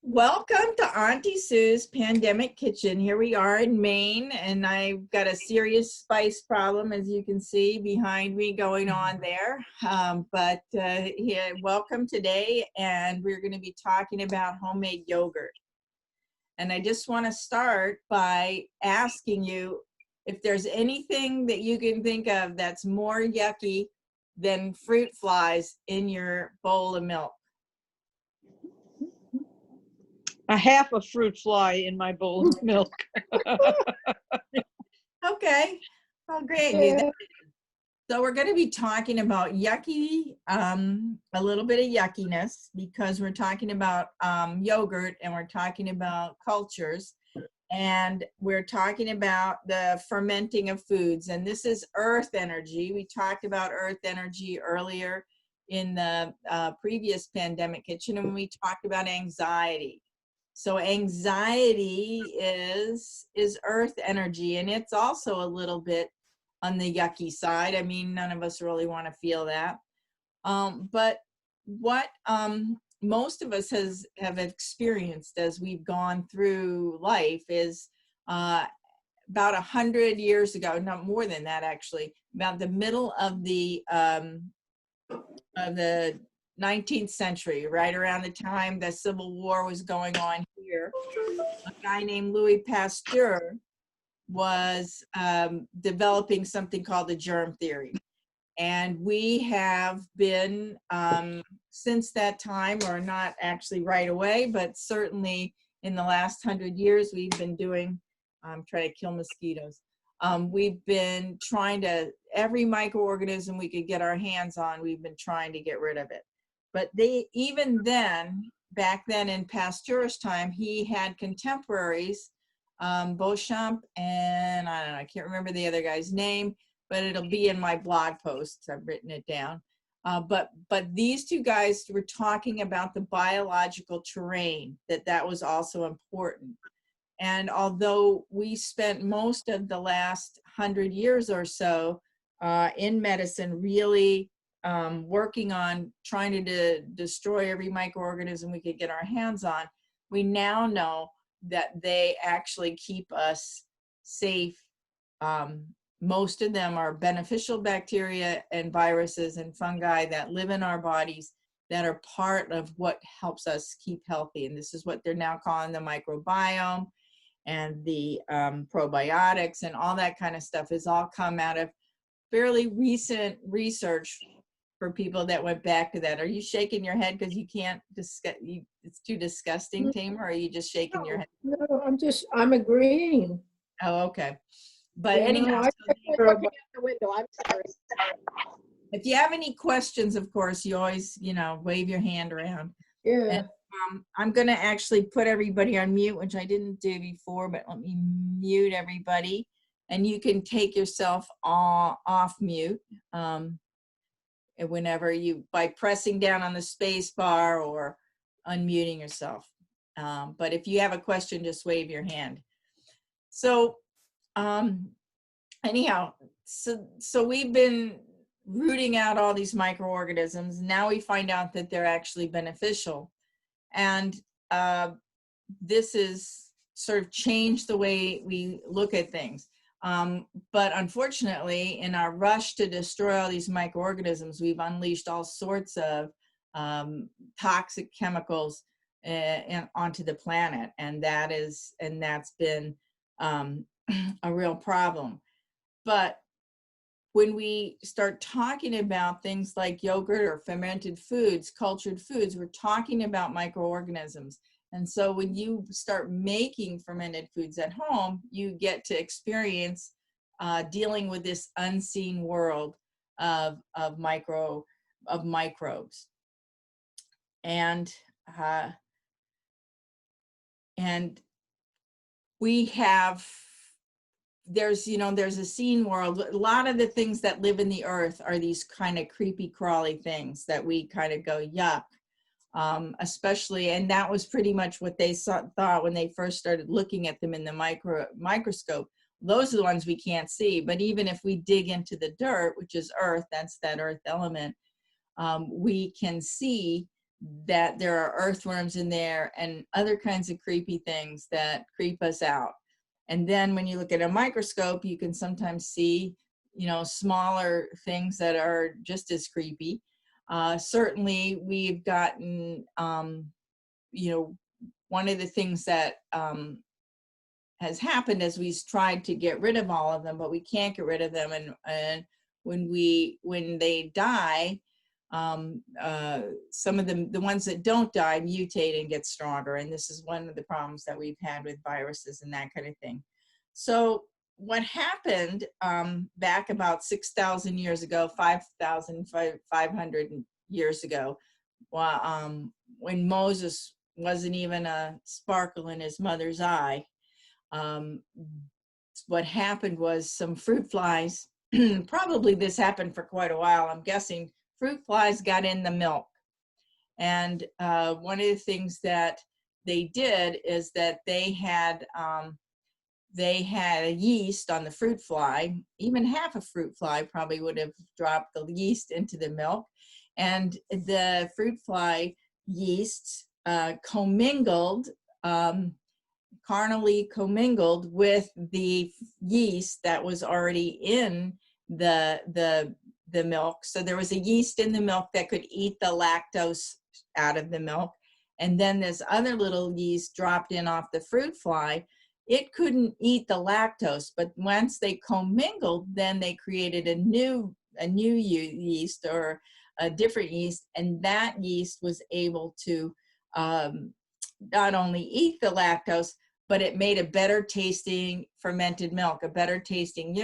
Welcome to Auntie Sue's Pandemic Kitchen. Here we are in Maine, and I've got a serious spice problem, as you can see behind me going on there. Here, welcome today, and we're going to be talking about homemade yogurt. And I just want to start by asking you if there's anything that you can think of that's more yucky than fruit flies in your bowl of milk. A half a fruit fly in my bowl of milk. Okay, well, great. Yeah. So we're going to be talking about yucky, a little bit of yuckiness, because we're talking about yogurt, and we're talking about cultures, and we're talking about the fermenting of foods. And this is earth energy. We talked about earth energy earlier in the previous Pandemic Kitchen, and we talked about anxiety. So anxiety is earth energy, and it's also a little bit on the yucky side. I mean, none of us really want to feel that. But what most of us have experienced as we've gone through life is about 100 years ago, not more than that actually, about the middle of the 19th century, right around the time the Civil War was going on here, a guy named Louis Pasteur was developing something called the germ theory. And we have been, since that time, or not actually right away, but certainly in the last 100 years, we've been doing, trying to kill mosquitoes. We've been trying to, every microorganism we could get our hands on, we've been trying to get rid of it. But even then, back then in Pasteur's time, he had contemporaries, Bechamp and I don't know, I can't remember the other guy's name, but it'll be in my blog posts. I've written it down. But these two guys were talking about the biological terrain, that was also important. And although we spent most of the last 100 years or so in medicine really working on trying to destroy every microorganism we could get our hands on, we now know that they actually keep us safe. Most of them are beneficial bacteria and viruses and fungi that live in our bodies that are part of what helps us keep healthy. And this is what they're now calling the microbiome, and the probiotics and all that kind of stuff has all come out of fairly recent research for people that went back to that. Are you shaking your head because you can't discuss? It's too disgusting, Tamer, or are you just shaking your head? No, I'm agreeing. Oh, okay. But Yeah, anyhow, I was looking out the window. I'm sorry. if you have any questions, of course, you always, wave your hand around. Yeah. And, I'm going to actually put everybody on mute, which I didn't do before, but let me mute everybody. And you can take yourself off mute. Whenever by pressing down on the space bar or unmuting yourself. But if you have a question, just wave your hand. So anyhow, so we've been rooting out all these microorganisms. Now we find out that they're actually beneficial. And this is sort of changed the way we look at things. But unfortunately, in our rush to destroy all these microorganisms, we've unleashed all sorts of toxic chemicals onto the planet, and that's been a real problem. But when we start talking about things like yogurt or fermented foods, cultured foods, we're talking about microorganisms. And so when you start making fermented foods at home, you get to experience dealing with this unseen world of microbes. And we have, there's a seen world. A lot of the things that live in the earth are these kind of creepy crawly things that we kind of go, yuck. Especially, and that was pretty much what they thought when they first started looking at them in the microscope. Those are the ones we can't see, but even if we dig into the dirt, which is earth, that's that earth element, we can see that there are earthworms in there and other kinds of creepy things that creep us out. And then when you look at a microscope, you can sometimes see, you know, smaller things that are just as creepy. Certainly we've gotten, you know, one of the things that has happened is we've tried to get rid of all of them, but we can't get rid of them. And when they die, some of them, the ones that don't die, mutate and get stronger. And this is one of the problems that we've had with viruses and that kind of thing. So what happened back about 6,000 years ago, 5,500 years ago, when Moses wasn't even a sparkle in his mother's eye, what happened was some fruit flies, probably this happened for quite a while, I'm guessing, fruit flies got in the milk. And one of the things that they did is that they had a yeast on the fruit fly. Even half a fruit fly probably would have dropped the yeast into the milk. And the fruit fly yeast commingled, carnally commingled with the yeast that was already in the milk. So there was a yeast in the milk that could eat the lactose out of the milk. And then this other little yeast dropped in off the fruit fly. It couldn't eat the lactose, but once they commingled, then they created a new yeast or a different yeast, and that yeast was able to not only eat the lactose, but it made a better tasting fermented milk, a better tasting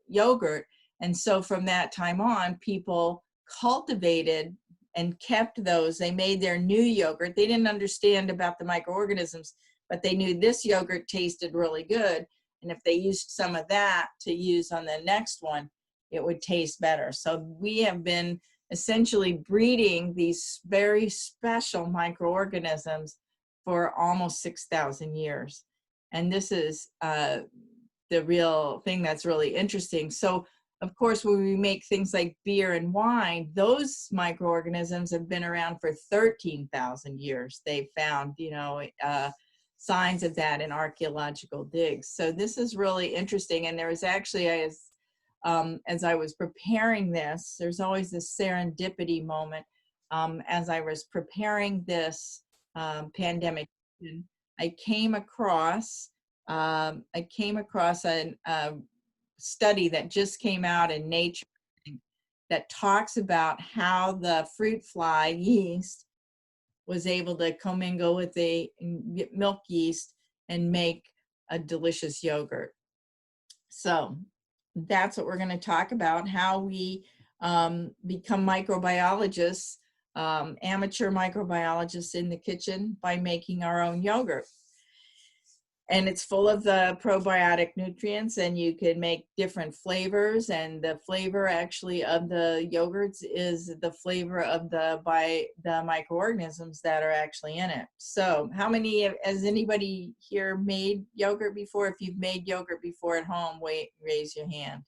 yogurt. And so from that time on, people cultivated and kept those. They made their new yogurt. They didn't understand about the microorganisms, but they knew this yogurt tasted really good. And if they used some of that to use on the next one, it would taste better. So we have been essentially breeding these very special microorganisms for almost 6,000 years. And this is the real thing that's really interesting. So of course, when we make things like beer and wine, those microorganisms have been around for 13,000 years. They've found, you know, signs of that in archaeological digs. So this is really interesting. And there was actually, as I was preparing this, there's always this serendipity moment. As I was preparing this pandemic, I came across a study that just came out in Nature that talks about how the fruit fly yeast was able to commingle with the milk yeast and make a delicious yogurt. So that's what we're going to talk about, how we become microbiologists, amateur microbiologists in the kitchen by making our own yogurt. And it's full of the probiotic nutrients, and you can make different flavors. And the flavor actually of the yogurts is the flavor of the microorganisms that are actually in it. So how many, has anybody here made yogurt before? If you've made yogurt before at home, raise your hand.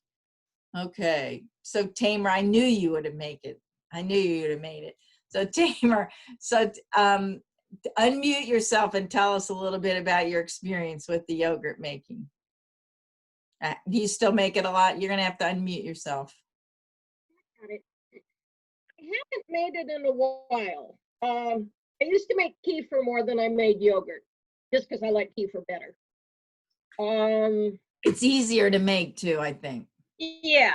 Okay, so Tamer, I knew you would have made it. I knew you would have made it. So Tamer, unmute yourself and tell us a little bit about your experience with the yogurt making. Do you still make it a lot? You're going to have to unmute yourself. I haven't made it in a while. I used to make kefir more than I made yogurt, just because I like kefir better. It's easier to make too, I think. Yeah.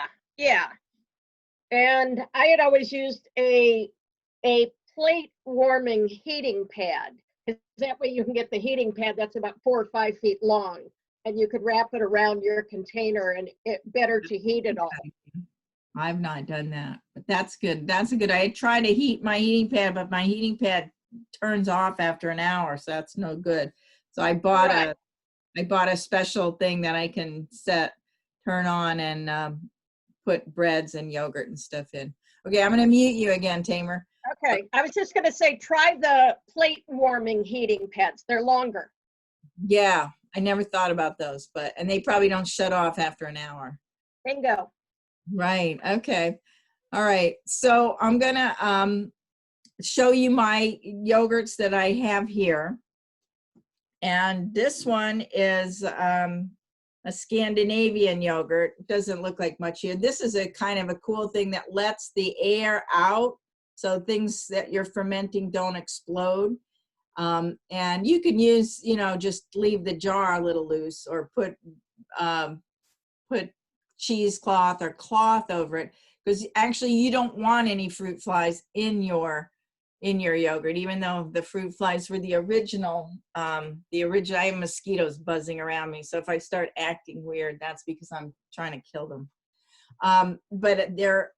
And I had always used a plate warming heating pad. That way you can get the heating pad that's about 4 or 5 feet long, and you could wrap it around your container, and it better to heat it all. I've not done that, but that's good. That's a good. I tried to heat my heating pad, but my heating pad turns off after an hour, so that's no good. So I bought a special thing that I can turn on and put breads and yogurt and stuff in. Okay, I'm going to mute you again, Tamer. Okay, I was just going to say, try the plate warming heating pads. They're longer. Yeah, I never thought about those, and they probably don't shut off after an hour. Bingo. Right, okay. All right, so I'm going to show you my yogurts that I have here. And this one is a Scandinavian yogurt. It doesn't look like much here. This is a kind of a cool thing that lets the air out, so things that you're fermenting don't explode. And you can use, you know, just leave the jar a little loose, or put cheesecloth or cloth over it, because actually you don't want any fruit flies in your yogurt, even though the fruit flies were the original. I have mosquitoes buzzing around me, so if I start acting weird, that's because I'm trying to kill them. But they're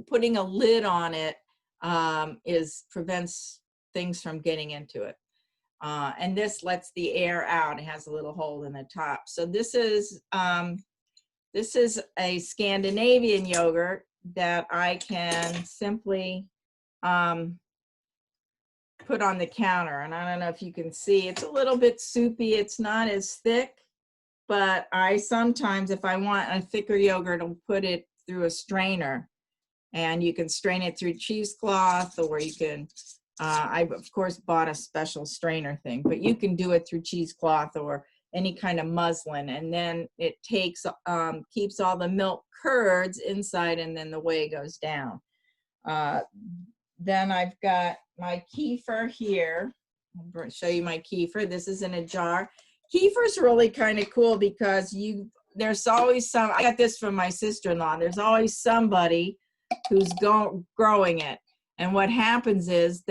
putting a lid on it prevents things from getting into it. And this lets the air out. It has a little hole in the top. So this is a Scandinavian yogurt that I can simply put on the counter. And I don't know if you can see, it's a little bit soupy. It's not as thick, but I sometimes, if I want a thicker yogurt, I'll put it through a strainer. And you can strain it through cheesecloth, or you can, I've of course bought a special strainer thing, but you can do it through cheesecloth or any kind of muslin, and then it takes, keeps all the milk curds inside, and then the whey goes down. Then I've got my kefir here. I'll show you my kefir. This is in a jar. Kefir's really kind of cool because there's always I got this from my sister-in-law. There's always somebody who's growing it. And what happens is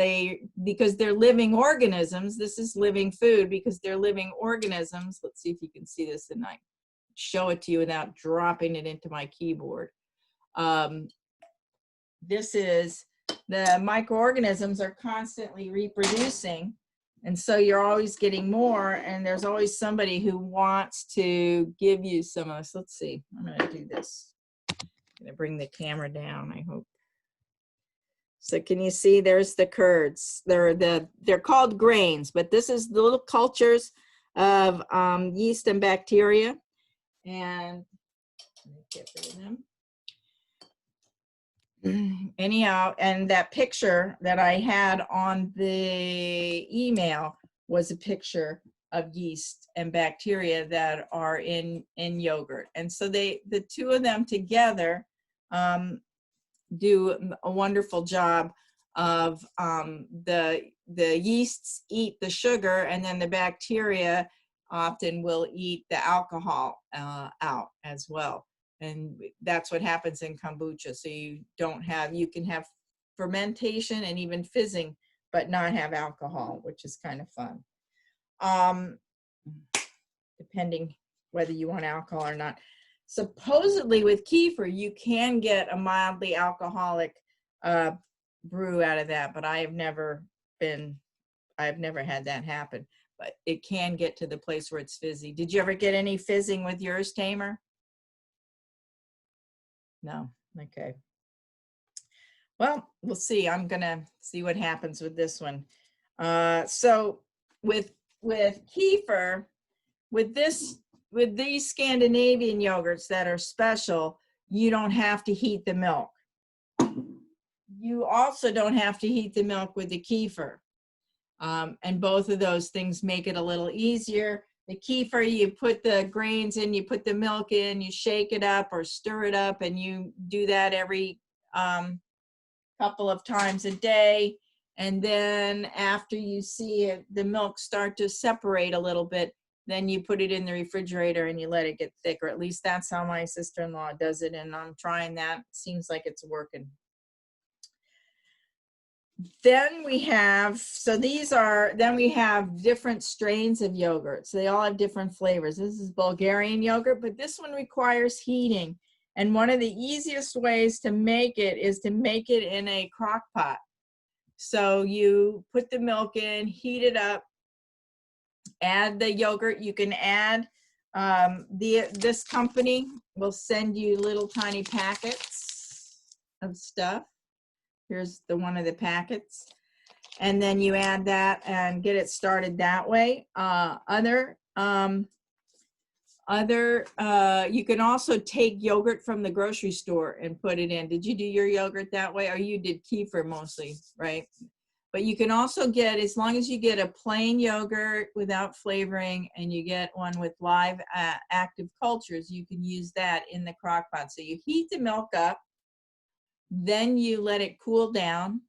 because they're living organisms, this is living food because they're living organisms. Let's see if you can see this and I show it to you without dropping it into my keyboard. This is, the microorganisms are constantly reproducing. And so you're always getting more, and there's always somebody who wants to give you some of this. Let's see, I'm gonna do this. I'm gonna bring the camera down, I hope. So can you see, there's the curds. They're called grains, but this is the little cultures of yeast and bacteria. And let me get rid of them. Anyhow, and that picture that I had on the email was a picture of yeast and bacteria that are in yogurt. And so the two of them together do a wonderful job of the yeasts eat the sugar, and then the bacteria often will eat the alcohol out as well. And that's what happens in kombucha. So you can have fermentation and even fizzing, but not have alcohol, which is kind of fun. Depending whether you want alcohol or not. Supposedly with kefir, you can get a mildly alcoholic brew out of that, but I've never had that happen. But it can get to the place where it's fizzy. Did you ever get any fizzing with yours, Tamer? No, okay. Well, we'll see. I'm gonna see what happens with this one. So with kefir, with these Scandinavian yogurts that are special, you don't have to heat the milk. You also don't have to heat the milk with the kefir. And both of those things make it a little easier. The kefir, you put the grains in, you put the milk in, you shake it up or stir it up, and you do that every couple of times a day. And then after you see the milk start to separate a little bit, then you put it in the refrigerator and you let it get thick, or at least that's how my sister-in-law does it, and I'm trying that. Seems like it's working. Then we have, then we have different strains of yogurt. So they all have different flavors. This is Bulgarian yogurt, but this one requires heating. And one of the easiest ways to make it is to make it in a crock pot. So you put the milk in, heat it up, add the yogurt. You can add, this company will send you little tiny packets of stuff. Here's one of the packets. And then you add that and get it started that way. Other Other, you can also take yogurt from the grocery store and put it in. Did you do your yogurt that way? Or you did kefir mostly, right? But you can also get, as long as you get a plain yogurt without flavoring and you get one with live active cultures, you can use that in the crock pot. So you heat the milk up, then you let it cool down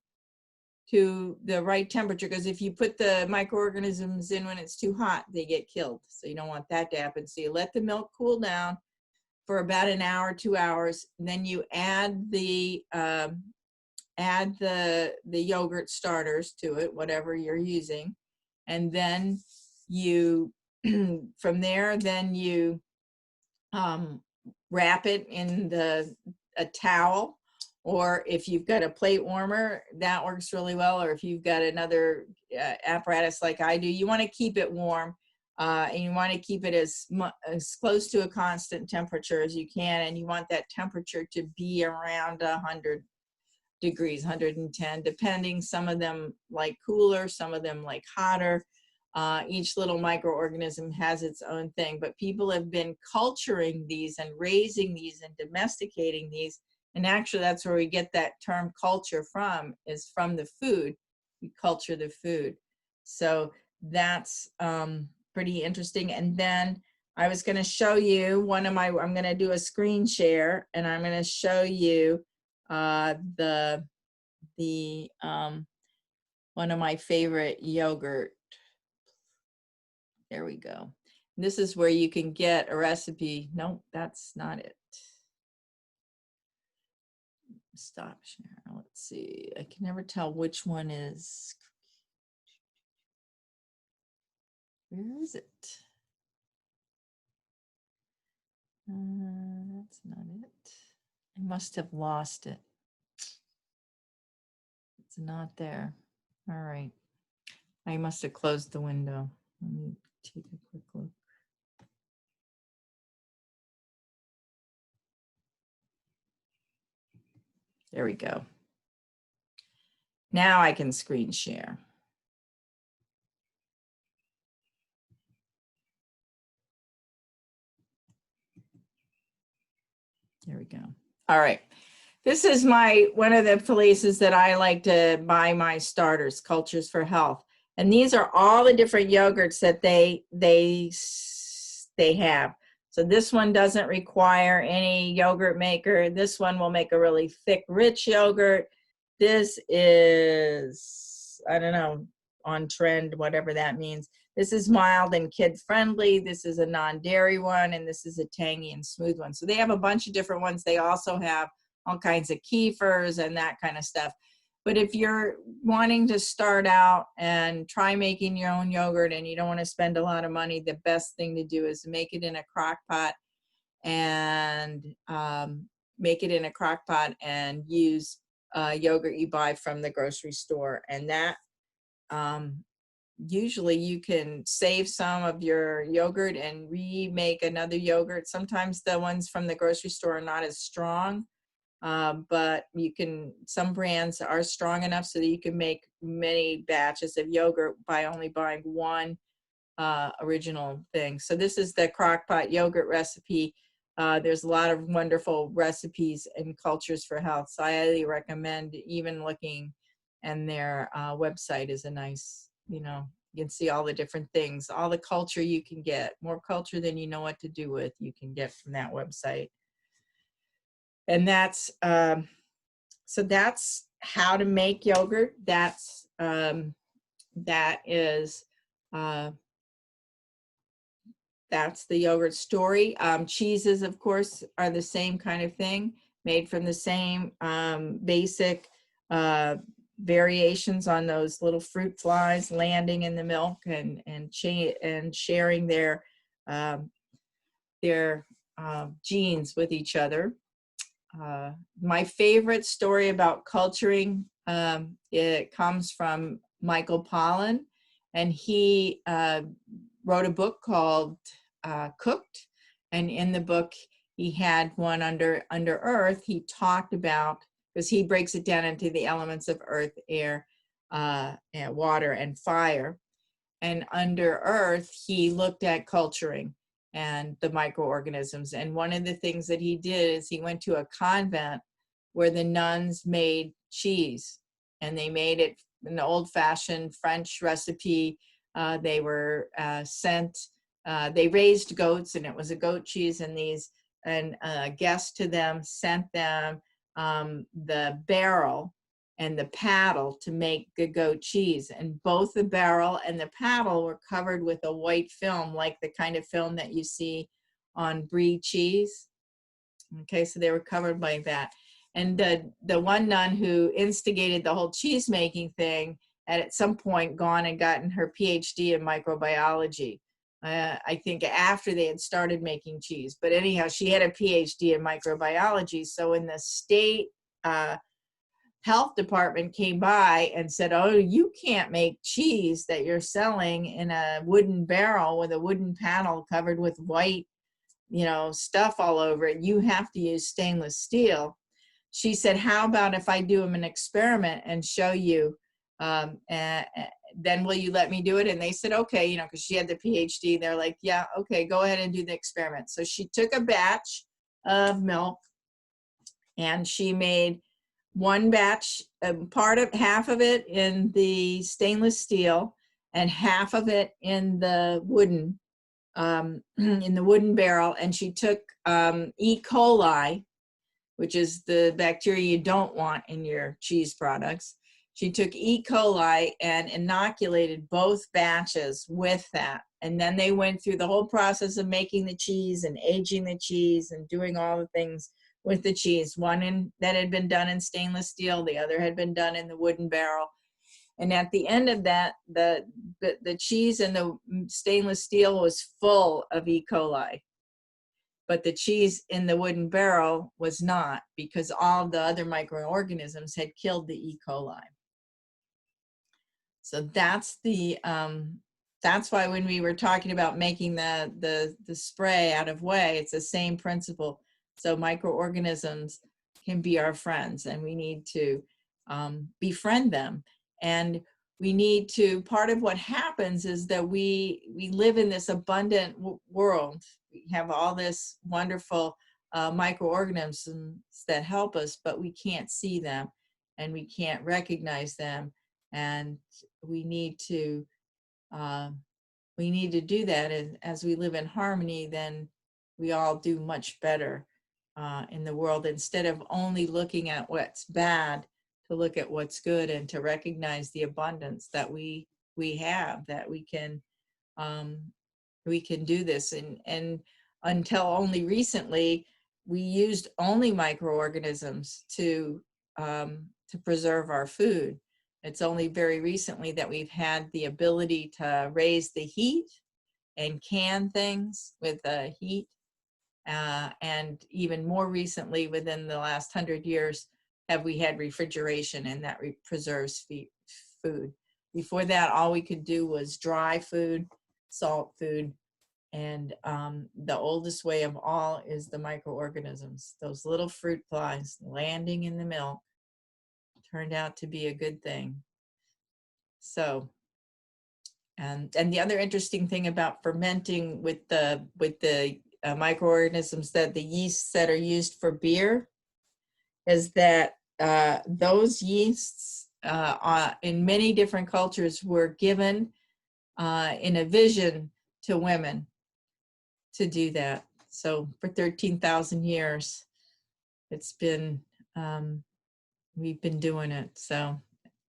to the right temperature, because if you put the microorganisms in when it's too hot, they get killed. So you don't want that to happen. So you let the milk cool down for about an hour, 2 hours, and then you add the yogurt starters to it, whatever you're using, and then you from there, then you wrap it in a towel. Or if you've got a plate warmer, that works really well. Or if you've got another apparatus like I do, you want to keep it warm, and you want to keep it as close to a constant temperature as you can. And you want that temperature to be around 100 degrees, 110, depending. Some of them like cooler, some of them like hotter. Each little microorganism has its own thing. But people have been culturing these and raising these and domesticating these. And actually, that's where we get that term culture from, is from the food. We culture the food. So that's pretty interesting. And then I was going to show you I'm going to do a screen share, and I'm going to show you one of my favorite yogurt. There we go. This is where you can get a recipe. Nope, that's not it. Stop share. Let's see. I can never tell which one is. Where is it? That's not it. I must have lost it. It's not there. All right. I must have closed the window. Let me take a quick look. There we go. Now I can screen share. There we go. All right. This is one of the places that I like to buy my starters, Cultures for Health. And these are all the different yogurts that they have. So this one doesn't require any yogurt maker. This one will make a really thick, rich yogurt. This is, I don't know, on trend, whatever that means. This is mild and kid-friendly. This is a non-dairy one, and this is a tangy and smooth one. So they have a bunch of different ones. They also have all kinds of kefirs and that kind of stuff. But if you're wanting to start out and try making your own yogurt and you don't want to spend a lot of money, the best thing to do is make it in a crock pot and use yogurt you buy from the grocery store. And that usually you can save some of your yogurt and remake another yogurt. Sometimes the ones from the grocery store are not as strong. But some brands are strong enough so that you can make many batches of yogurt by only buying one original thing. So this is the crockpot yogurt recipe. There's a lot of wonderful recipes and Cultures for Health. So I highly recommend even looking, and their website is a nice, you can see all the different things, all the culture you can get, more culture than you know what to do with, you can get from that website. And that's, so that's how to make yogurt. That's the yogurt story. Cheeses, of course, are the same kind of thing, made from the same basic variations on those little fruit flies landing in the milk and sharing their genes with each other. My favorite story about culturing, it comes from Michael Pollan, and he wrote a book called Cooked, and in the book he had one under earth. He talked about, because he breaks it down into the elements of earth, air, and water, and fire. And under earth, he looked at culturing. and the microorganisms. And one of the things that he did is he went to a convent where the nuns made cheese, and they made it an old-fashioned French recipe. They were sent, they raised goats, and it was a goat cheese, and a guest to them sent them the barrel and the paddle to make the goat cheese. And both the barrel and the paddle were covered with a white film, like the kind of film that you see on brie cheese. Okay, so they were covered by that. And the one nun who instigated the whole cheese making thing had at some point gone and gotten her PhD in microbiology. I think after they had started making cheese. But anyhow, she had a PhD in microbiology. So when the state health department came by and said, oh, you can't make cheese that you're selling in a wooden barrel with a wooden panel covered with white, stuff all over it. You have to use stainless steel. She said, how about if I do an experiment and show you, then will you let me do it? And they said, okay, because she had the PhD. They're like, yeah, okay, go ahead and do the experiment. So she took a batch of milk and she made one batch, half of it in the stainless steel and half of it in the wooden barrel. And she took E. coli, which is the bacteria you don't want in your cheese products. She took E. coli and inoculated both batches with that. And then they went through the whole process of making the cheese and aging the cheese and doing all the things with the cheese. One that had been done in stainless steel, the other had been done in the wooden barrel. And at the end of that, the cheese in the stainless steel was full of E. coli. But the cheese in the wooden barrel was not, because all the other microorganisms had killed the E. coli. So that's why when we were talking about making the spray out of whey, it's the same principle. So microorganisms can be our friends, and we need to befriend them. And we need to, part of what happens is that we live in this abundant world. We have all this wonderful microorganisms that help us, but we can't see them and we can't recognize them. And we need to do that. And as we live in harmony, then we all do much better in the world, instead of only looking at what's bad, to look at what's good and to recognize the abundance that we have, that we can do this. And until only recently, we used only microorganisms to preserve our food. It's only very recently that we've had the ability to raise the heat and can things with heat. And even more recently, within the last 100 years, have we had refrigeration, and that preserves food. Before that, all we could do was dry food, salt food, and the oldest way of all is the microorganisms. Those little fruit flies landing in the milk turned out to be a good thing. So, and the other interesting thing about fermenting with the microorganisms, that the yeasts that are used for beer, is that those yeasts in many different cultures were given in a vision to women to do that. So for 13,000 years, it's been, we've been doing it. So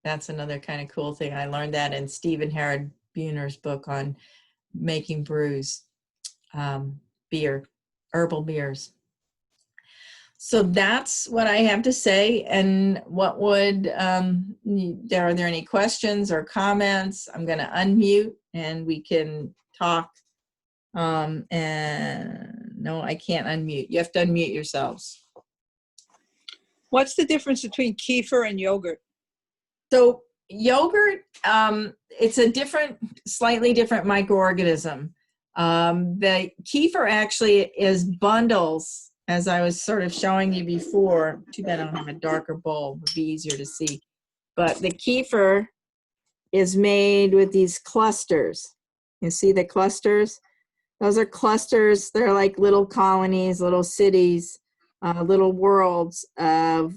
that's another kind of cool thing. I learned that in Stephen Herod Buhner's book on making brews, beer, herbal beers. So that's what I have to say. And what would, are there any questions or comments? I'm going to unmute and we can talk. And no, I can't unmute. You have to unmute yourselves. What's the difference between kefir and yogurt? So yogurt, it's a slightly different microorganism. The kefir actually is bundles, as I was sort of showing you before. Too bad I don't have a darker bowl, it would be easier to see. But the kefir is made with these clusters. You see the clusters? Those are clusters. They're like little colonies, little cities, little worlds of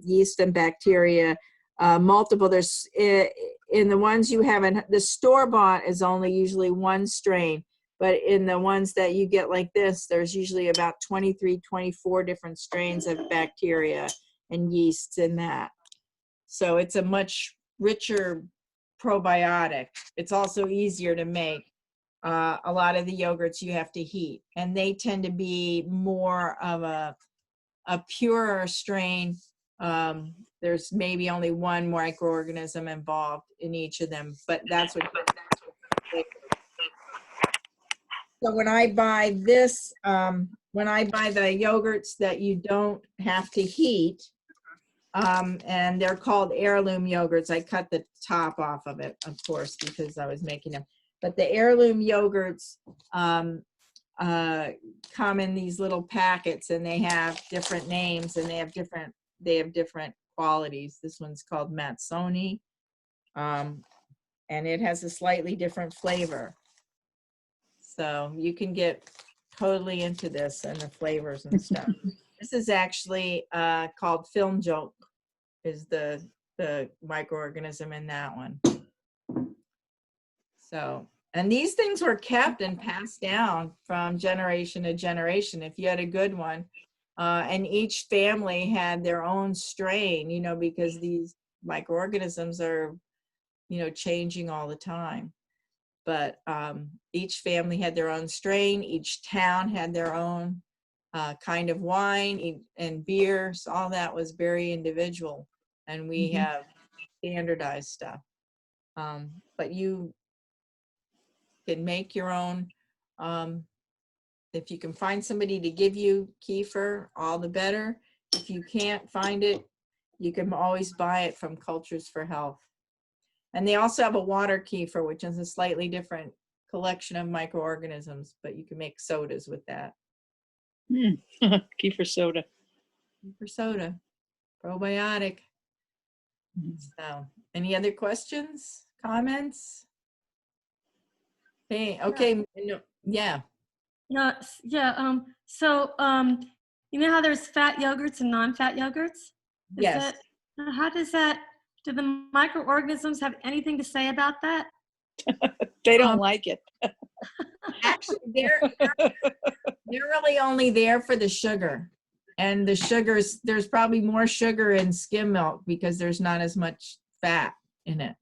yeast and bacteria. Multiple. There's in the ones you have in the store-bought is only usually one strain, but in the ones that you get like this, there's usually about 23, 24 different strains of bacteria and yeasts in that. So it's a much richer probiotic. It's also easier to make. A lot of the yogurts you have to heat, and they tend to be more of a purer strain. There's maybe only one microorganism involved in each of them, but that's what. So when I buy this, when I buy the yogurts that you don't have to heat, and they're called Heirloom Yogurts. I cut the top off of it, of course, because I was making them. But the Heirloom Yogurts come in these little packets, and they have different names, and they have different qualities. This one's called Matsoni, and it has a slightly different flavor. So you can get totally into this and the flavors and stuff. This is actually called film joke, is the microorganism in that one. So, and these things were kept and passed down from generation to generation if you had a good one. And each family had their own strain, you know, because these microorganisms are, you know, changing all the time. But each family had their own strain. Each town had their own kind of wine and beer. So all that was very individual. And we have standardized stuff. But you can make your own. If you can find somebody to give you kefir, all the better. If you can't find it, you can always buy it from Cultures for Health. And they also have a water kefir, which is a slightly different collection of microorganisms, but you can make sodas with that. Kefir soda. Kefir soda, probiotic. So, any other questions, comments? Hey, okay, yeah. So, you know how there's fat yogurts and non-fat yogurts? Yes. How does that, do the microorganisms have anything to say about that? They don't like it. Actually, they're really only there for the sugar. And the sugars, there's probably more sugar in skim milk because there's not as much fat in it.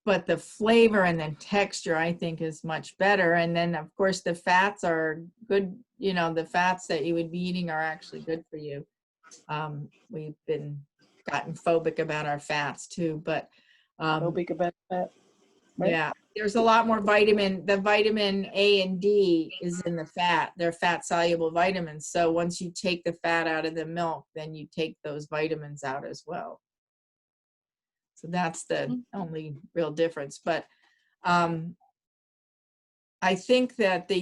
But the flavor and the texture, I think, is much better. And then, of course, the fats are good. You know, the fats that you would be eating are actually good for you. We've gotten phobic about our fats too, but Phobic about that. Right? Yeah, there's a lot more vitamin. The vitamin A and D is in the fat. They're fat soluble vitamins. So once you take the fat out of the milk, then you take those vitamins out as well. So that's the only real difference. But I think that they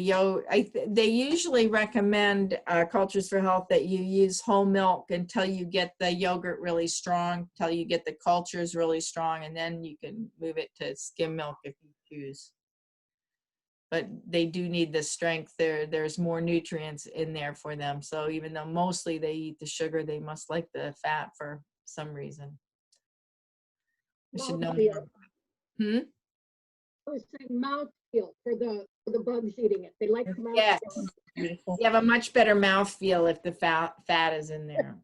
usually recommend Cultures for Health that you use whole milk until you get the yogurt really strong, until you get the cultures really strong, and then you can move it to skim milk if you choose. But they do need the strength. There's more nutrients in there for them. So even though mostly they eat the sugar, they must like the fat for some reason. I should know more. I was saying mouthfeel for the bugs eating it. They like the mouthfeel. Yes. Beautiful. You have a much better mouthfeel if the fat is in there.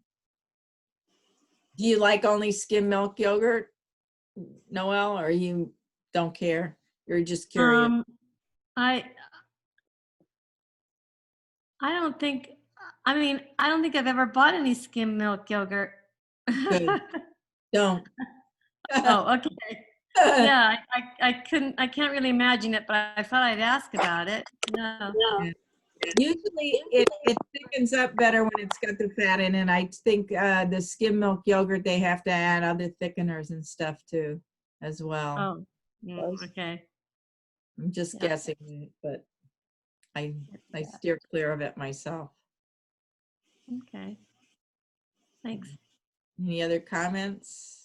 Do you like only skim milk yogurt, Noelle, or you don't care? You're just curious. I don't think I've ever bought any skim milk yogurt. Good. Don't. Oh, okay. Yeah, I can't really imagine it, but I thought I'd ask about it. No. Usually it thickens up better when it's got the fat in it. I think the skim milk yogurt, they have to add other thickeners and stuff too, as well. Oh, okay. I'm just guessing, but I steer clear of it myself. Okay. Thanks. Any other comments?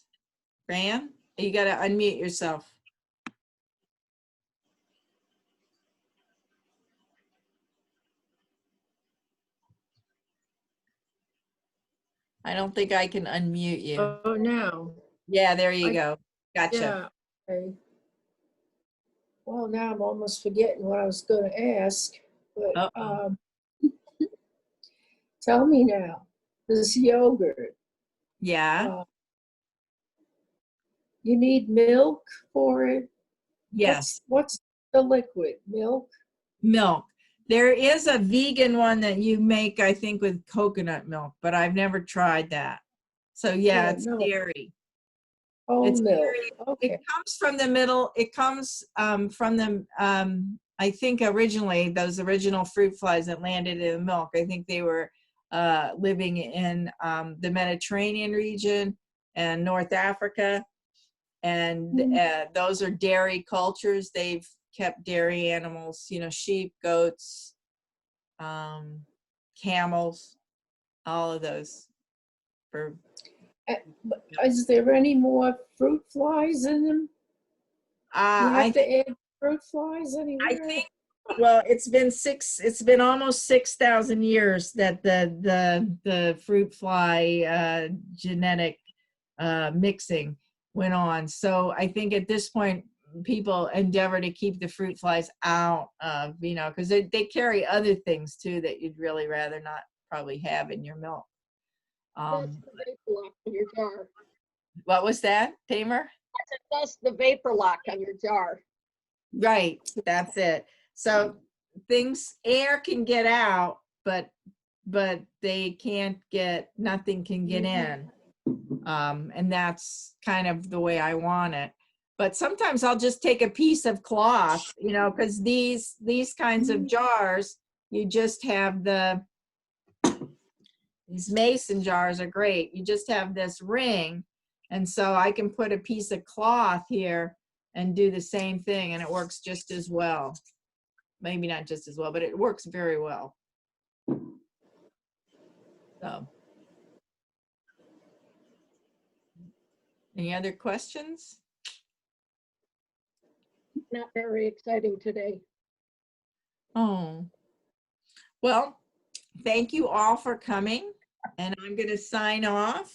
Fran, you got to unmute yourself. I don't think I can unmute you. Oh, no. Yeah, there you I- go. Gotcha. Yeah. Okay. Well, now I'm almost forgetting what I was going to ask, but Uh-oh. tell me now, this yogurt, Yeah. you need milk for it? Yes. What's the liquid? Milk? Milk. There is a vegan one that you make, I think, with coconut milk, but I've never tried that. So yeah, Yeah, it's no. dairy. Oh, It's milk. dairy. Okay. It comes from the middle. It comes from the, I think originally, those original fruit flies that landed in the milk, I think they were living in the Mediterranean region and North Africa. And those are dairy cultures. They've kept dairy animals, you know, sheep, goats, camels, all of those. For Is there any more fruit flies in them? You have to add fruit flies anywhere? I think, well, it's been almost 6,000 years that the fruit fly genetic mixing went on. So I think at this point, people endeavor to keep the fruit flies out of, you know, because they carry other things too that you'd really rather not probably have in your milk. That's the vapor lock in your jar. What was that, Tamer? That's the vapor lock on your jar. Right, that's it. So air can get out, but they can't nothing can get in. And that's kind of the way I want it. But sometimes I'll just take a piece of cloth, you know, because these kinds of jars, you just have these mason jars are great. You just have this ring. And so I can put a piece of cloth here and do the same thing, and it works just as well. Maybe not just as well, but it works very well. So, any other questions? Not very exciting today. Oh, well, thank you all for coming, and I'm going to sign off.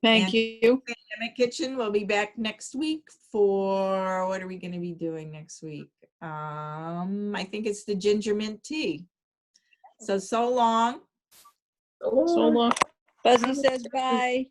Thank And you. Pandemic Kitchen will be back next week for, what are we going to be doing next week? I think it's the ginger mint tea. So long. So long. Buzzy says bye.